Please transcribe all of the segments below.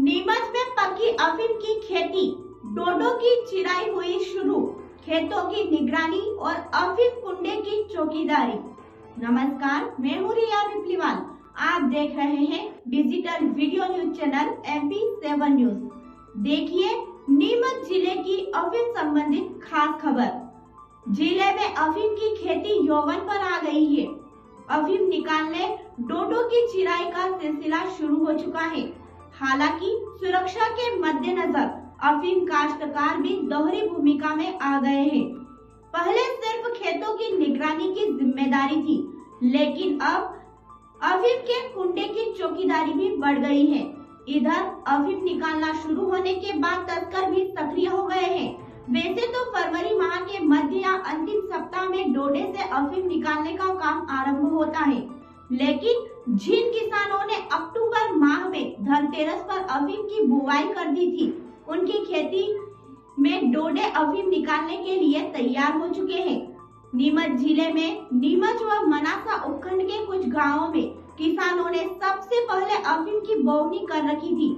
नीमच में पकी अफीम की खेती, डोडो की चिराई हुई शुरू, खेतों की निगरानी और अफीम कुंडे की चौकीदारी। नमस्कार, मैं हूँ रिया विप्लीवाल। आप देख रहे हैं digital video news channel MP7 news. देखिए नीमच जिले की अफीम संबंधित खास खबर। जिले में अफीम की खेती यौवन पर आ गई है। अफीम निकालने डोडो की चिराई का सिलसिला शुरू हो चुका है। हालांकि सुरक्षा के मद्देनजर अफीम काश्तकार भी दोहरी भूमिका में आ गए हैं। पहले सिर्फ खेतों की निगरानी की जिम्मेदारी थी, लेकिन अब अफीम के कुंडे की चौकीदारी भी बढ़ गई है। इधर अफीम निकालना शुरू होने के बाद तस्कर भी सक्रिय हो गए हैं। वैसे तो फरवरी माह के मध्य या अंतिम सप्ताह में डोडे से अफीम निकालने का काम आरंभ होता है, लेकिन जिन किसानों ने अक्टूबर माह में धनतेरस पर अफीम की बुवाई कर दी थी, उनकी खेती में डोडे अफीम निकालने के लिए तैयार हो चुके हैं। नीमच जिले में नीमच व मनासा उपखंड के कुछ गांवों में किसानों ने सबसे पहले अफीम की बोवनी कर रखी थी,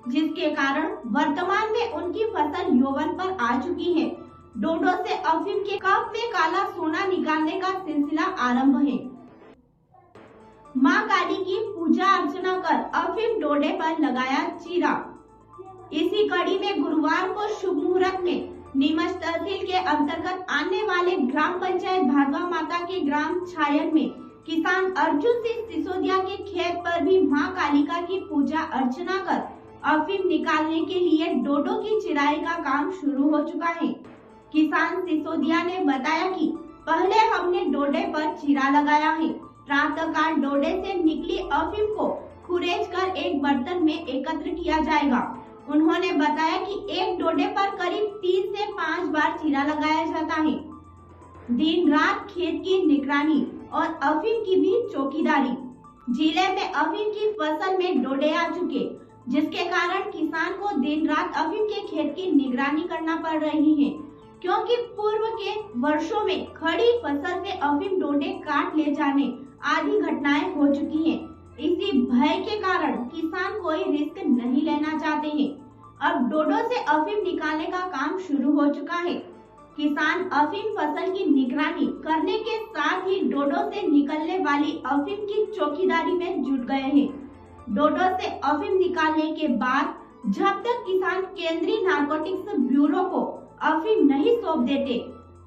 जिसके कारण वर्तमान में उनकी फसल यौवन पर आ चुकी है। डोडो से अफीम के कप में काला सोना निकालने का सिलसिला आरंभ है। मां काली की पूजा अर्चना कर अफीम डोडे पर लगाया चीरा। इसी कड़ी में गुरुवार को शुभ मुहूर्त में नीमच तहसील के अंतर्गत आने वाले ग्राम पंचायत भादवा माता के ग्राम छायन में किसान अर्जुन सिंह सिसोदिया के खेत पर भी मां कालिका की पूजा अर्चना कर अफीम निकालने के लिए डोडो की चिराई का काम शुरू हो चुका है। किसान सिसोदिया ने बताया कि पहले हमने डोडे पर चीरा लगाया है। प्रातःकाल डोडे से निकली अफीम को खुरेज कर एक बर्तन में एकत्र किया जाएगा। उन्होंने बताया कि एक डोडे पर करीब 3 से 5 बार चीरा लगाया जाता है। दिन रात खेत की निगरानी और अफीम की भी चौकीदारी। जिले में अफीम की फसल में डोडे आ चुके, जिसके कारण किसान को दिन रात अफीम के खेत की निगरानी करना पड़ रही है, क्योंकि पूर्व के वर्षों में खड़ी फसल से अफीम डोडे काट ले जाने आदि घटनाएं हो चुकी हैं। इसी भय के कारण किसान कोई रिस्क नहीं लेना चाहते हैं। अब डोडो से अफीम निकालने का काम शुरू हो चुका है। किसान अफीम फसल की निगरानी करने के साथ ही डोडो से निकलने वाली अफीम की चौकीदारी में जुट गए हैं। डोडो से अफीम निकालने के बाद जब तक किसान केंद्रीय नारकोटिक्स ब्यूरो को अफीम नहीं सौंप देते,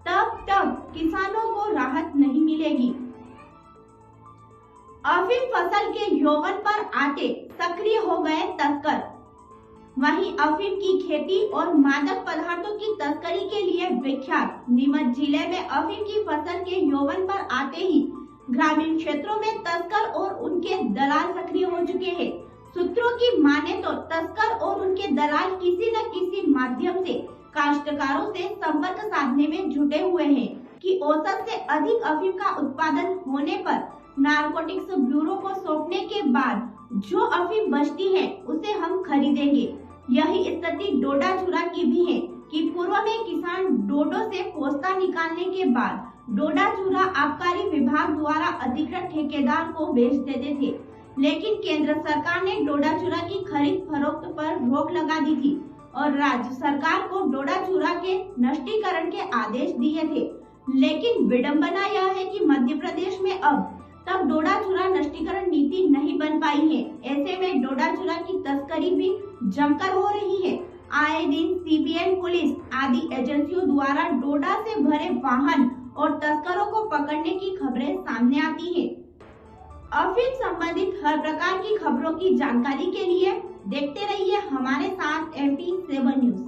तब किसानों को राहत नहीं मिलेगी। अफीम फसल के यौवन पर आते सक्रिय हो गए तस्कर। वहीं अफीम की खेती और मादक पदार्थों की तस्करी के लिए विख्यात नीमच जिले में अफीम की फसल के यौवन पर आते ही ग्रामीण क्षेत्रों में तस्कर और उनके दलाल सक्रिय हो चुके हैं। सूत्रों की माने तो तस्कर और उनके दलाल किसी न किसी माध्यम से काश्तकारों से संपर्क साधने में जुटे हुए हैं कि औसत से अधिक अफीम का उत्पादन होने पर नारकोटिक्स ब्यूरो को सौंपने के बाद जो अफीम बचती है उसे हम खरीदेंगे। यही स्थिति डोडा चूरा की भी है कि पूर्व में किसान डोडो से पोस्ता निकालने के बाद डोडा चूरा आबकारी विभाग द्वारा अधिकृत ठेकेदार को बेच देते थे, लेकिन केंद्र सरकार ने डोडा चूरा की खरीद फरोख्त पर रोक लगा दी थी और राज्य सरकार को डोडा चूरा के नष्टीकरण के आदेश दिए थे। लेकिन विडंबना यह है कि मध्य प्रदेश में अब तक डोडा चूरा नष्टीकरण नीति नहीं बन पाई है। ऐसे में डोडा चूरा की तस्करी भी जमकर हो रही है। आए दिन CBN पुलिस आदि एजेंसियों द्वारा डोडा से भरे वाहन और तस्करों को पकड़ने की खबरें सामने आती है। अफीम संबंधित हर प्रकार की खबरों की जानकारी के लिए देखते रहिए हमारे साथ MP7 न्यूज।